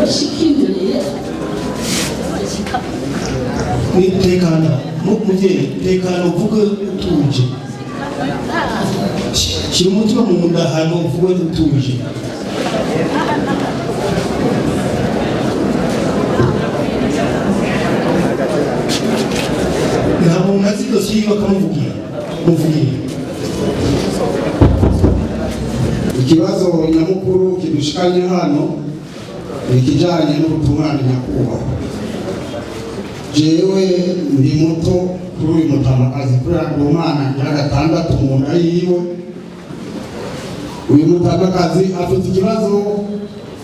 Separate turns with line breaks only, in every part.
shikindiriye
tekana muvyeyi tekana uvuge utuje shira umutima mu nda ahantu uvuge utuje ntabwo umaze idosiye yiwe akamuvugira muvugiye
ikibazo nyamukuru kidushikanye hano ikijanye n'ubutungane nyakubahwa jewe ndi muto kuri uyu mutamakazi kubera ngo umwana ngira gatandatu mu nda yiwe uyu mutamakazi afite ikibazo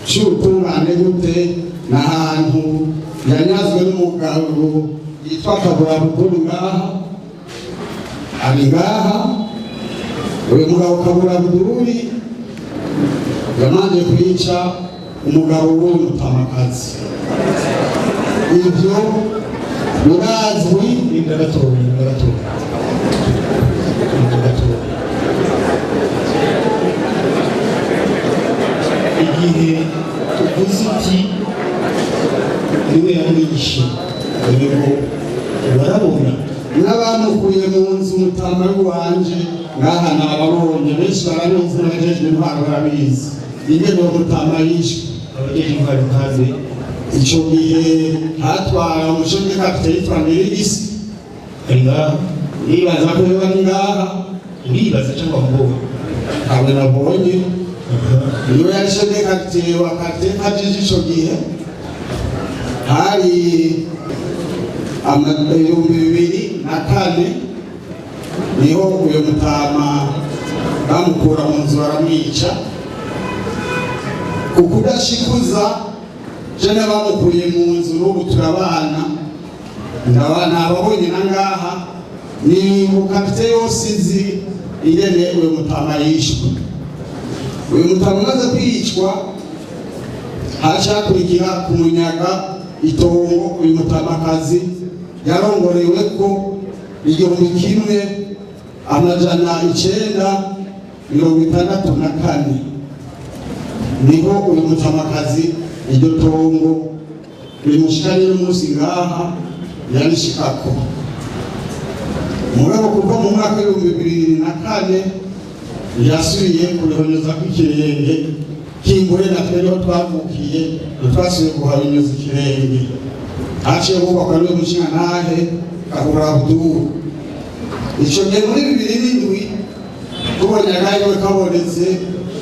cy'ubutungane gute n'ahantu yanyazwe n'umugabo yitwa Kaburabudu ngaha ari ngaha uyu mugabo Kaburabudu yamanje kwica umugabo w'uyu mutamakazi ibyo birazwi
ingaratora igihe tuvuze iti niwe yamwishe ngo barabona
n'abamukuye mu nzu mutama wanje ngaha nababonye benshi barabizi n'abajejwe intwaro barabizi ingene uwo mutama yishwe
abajejwe intwaro kaze
ico gihe hatwara umushoferi kapiteni yitwa Mirigisi
ari ngaha
nibaza ko yoba ari ngaha
ndibaza cyangwa mbowe
ntabwo nabonye iyo yari shoferi kapiteni wa kapiteni hajije ico gihe hari 2004 niho uyo mutama bamukura mu nzu baramwica ukudashikuza jana bamukuye mu nzu n'ubu turabana ndabana ababonye nangaha ni mukapite yose izi ingene uyo mutama yishwe uyo mutama maze kwicwa hacakurikira kumunyaga itongo uyu mutamakazi yarongorewe ko 1964 niho uyu mutamakazi iryo tongo rimushikanye n'umunsi ngaha yarishikako mugabo kuva mu mwaka w'2004 yasubiye kurihonyoza kw'ikirenge kingure na tweriho twavukiye twasubiye kuhabinyoza ikirenge haciye kubakwa n'uwo mushingantahe Kaburabudu ico gihe muri 2007 tubonye agahiwe kabonetse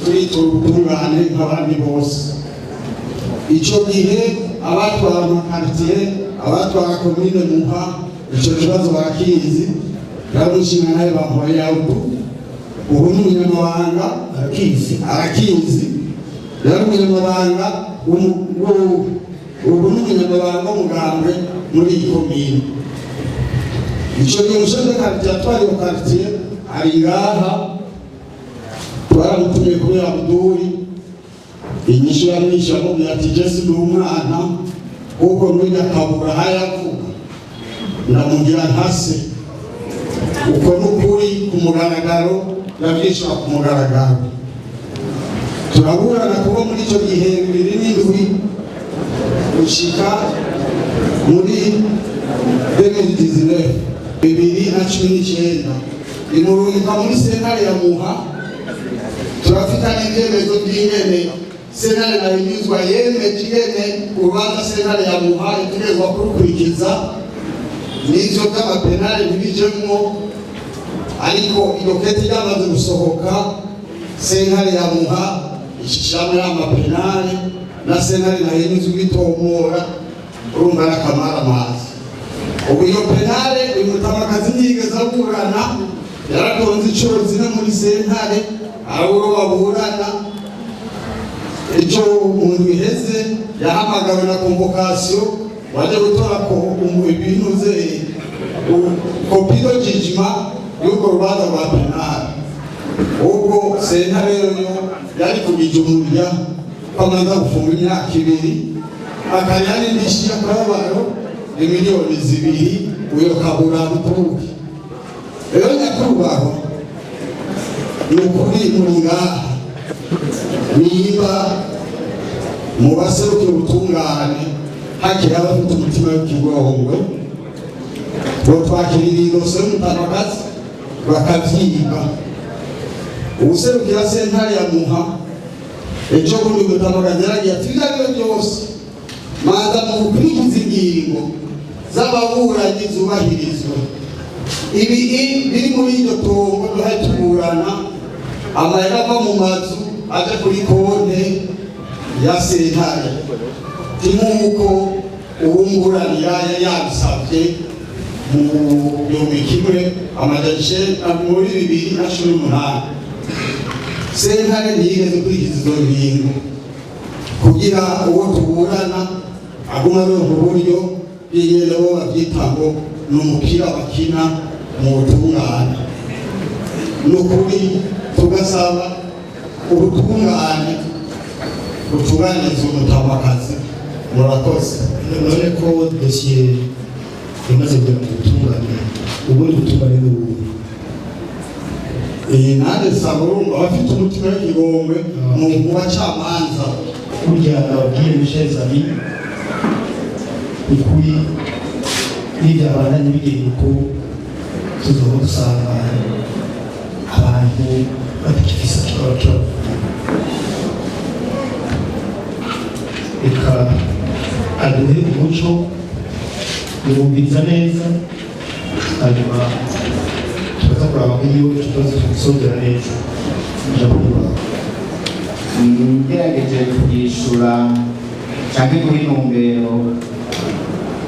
turitura ubutungane nk'abandi bose ico gihe abatwara amakaritiye abatwara komine Muha ico kibazo barakizi yari umushingantahe bamuhaye Yabudu ubu ni umunyamabanga arakizi yari umunyamabanga ubu ni umunyamabanga w'umugambwe muri iyi komine ico gihe umushoferi karitiye atwara iyo karitiye ari ngaha twaramutumiye kuri Abuduri inyishu yamwishe amubwira ati Jesse ni umwana kuko n'ujya Kabura hayavuga ndamugira ntase uko n'ukuri ku mugaragaro yavyishwa ku mugaragaro turaburana kuko muri ico gihe 2007 gushika muri 2019 imurungika muri sentare ya Muha turafitanye ibyemezo by'ingene sentare nahinyuzwa yemeje ingene urubanza sentare ya Muha itegerezwa kurukurikiza n'ivyo by'amapenali ntibijemwo ariko iyo kete yamaze gusohoka sentare ya Muha ishishamo y'amapenali na sentare nahinyuzwa ibitomora urumva n'akamara amazi ubu iyo penale uyu mutamakazi ntiyigeze aburana yaratonze inshuro zine muri sentare araburo baburana ejo umuntu iheze yahamagawe na convocation waje gutora ko ibintu ze kopido jijima yuko rubanza rwa penale ubwo sentare yo yari kugijumurya kwamaze gufunga imyaka 2 akanyari ndishya kabaro miliyoni 2 uyo Kaburabudu rero nyakubahwa ni ukuri muri ngaha niba mu baserukira ubutungane hakiri abafite umutima w'ikigongwe ngo twakirira inose y'umutanakazi bakavyiga ubuserukira sentare ya Muha ejo bundi umutanakazi yaragiye ati ibyo byose manza mu gukurikiza ingingo z'ababuranyi zubahirizwa ibi biri muri iryo tongo duhaye tuburana amahera ava mu mazu aje kuri konte ya sentare nk'uko uwunguranira yabisabye mu 2018 sentare ntiyigeze kurikiza izo ngingo kugira uwo tuburana aguma aronka uburyo bigeze bo babyita ngo ni umupira bakina mu butungane. N'ukuri tugasaba ubutungane butunganiza umutamakazi. Murakoze.
None ko dosiye imaze kugera mu butungane, ubundi butungane n'ubu
nande saburumba bafite umutima w'igihombe mu bacamanza.
Burya ababwire Michel Zabi ukuri n'ibyabana n'ibigeni uko tuzoba dusanga abantu batakifisa kibazo. Reka aduhe umuco yumviriza neza hanyuma tukaza kuraba nk'iyo ikibazo tugisondera neza.
Ngerageje kugishura canke guha intumbero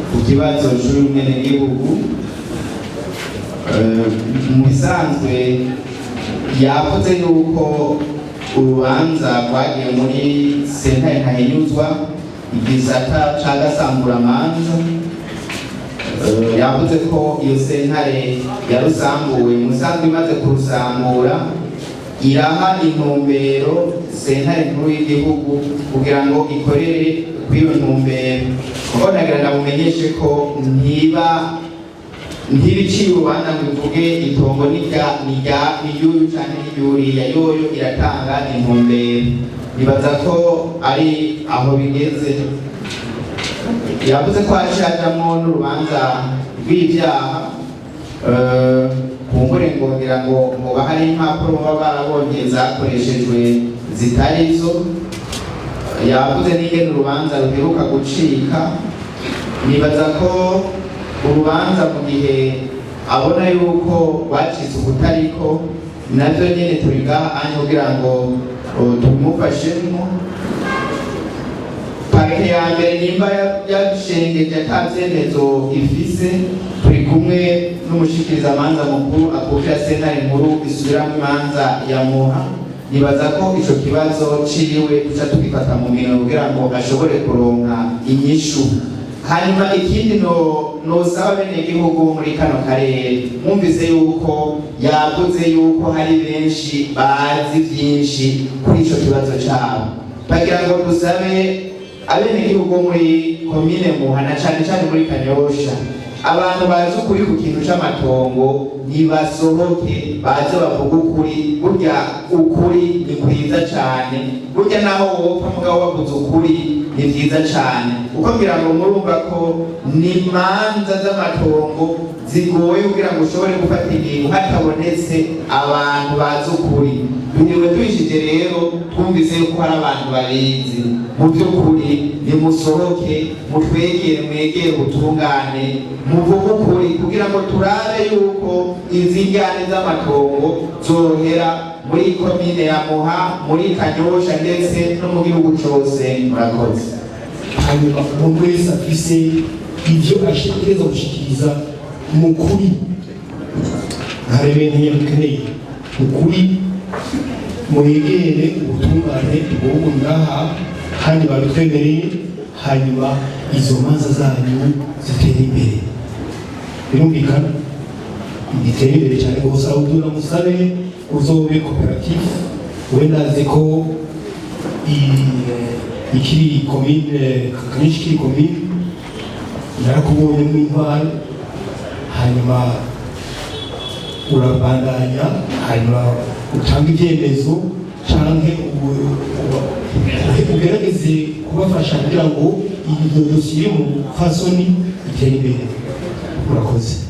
ku kibazo c'umwenegihugu, mu bisanzwe yavuze yuko urubanza rwagiye muri sentare ntahinyuzwa igisata ca gasamburamanza. Yavuze ko iyo sentare yarusambuwe, musanzwe imaze kurusambura iraha intumbero sentare nkuru y'igihugu kugira ngo ikorere kw'iyo ntumbero. Kuko nagira ndamumenyeshe ko ntibiciye urubanza ngo ivuge itongo n'iryuyu canke n'iryuriya, yoyo iratanga intumbero. Nibaza ko ari aho bigeze. Yavuze ko hacajamwo n'urubanza rw'ivyaha, kumbure ngira ngo muba hari impapuro baba barabonye zakoreshejwe zitari zo. Yavuze n'ingene urubanza ruheruka gucika. Nibaza ko urubanza mu gihe abona yuko rwacitse ukutariko, navyo nyene turi ngaha anye kugira ngo tumufashemwo. Parike ya mbere nimba yashengeje ata vyemezo ifise, turi kumwe n'umushikirizamanza mukuru akukira sentare nkuru isubiramwo imanza ya Muha. Nibaza ko ico kibazo ciwe tuca tugifata mu minwe kugira ngo ashobore kuronka inyishu. Hanyuma ikindi nosaba benegihugu muri kano karere, mwumvise yuko yavuze yuko hari benshi bazi vyinshi kuri ico kibazo cabo. Bagira ngo dusabe abenegihugu muri komine Muha na cane cane muri Kanyosha, abantu bazi ukuri ku kintu c'amatongo nibasohoke baze bavuga ukuri. Burya ukuri ni kwiza cane, burya naho wopfa mugabo wavuze ukuri ni vyiza cane. Uko ngira ngo murumva ko ni imanza z'amatongo zigoye kugira ngo ushobore gufata ingingo hatabonetse abantu bazi ukuri. Biriwe twishije rero twumvise yuko hari abantu babizi. Mu by'ukuri nimusohoke mutwegere, mwegere ubutungane, muvuge ukuri kugira ngo turabe yuko izi njyane z'amatongo zohera muri komine ya Muha, muri Kanyosha ndetse no mu gihugu cose. Murakoze.
Hanyuma umuntu wese afise ivyo ashikiriza gushikiriza mu kuri, hari ibintu yabikeneye ukuri, mwegere ubutungane bw'ubu ngaha kandi babitwemereye, hanyuma izo manza zanyu zitere imbere. Birumvikana bitera imbere cyane rwose. Aho udura musabe uzobe koperative, wenda azi ko ikiri komine Kanyosha ikiri komine narakubonye mu intwari, hanyuma urabandanya, hanyuma utanga ibyemezo, canke ugerageze kubafasha kugira ngo iyi dosiye mu fasoni itere imbere. Murakoze.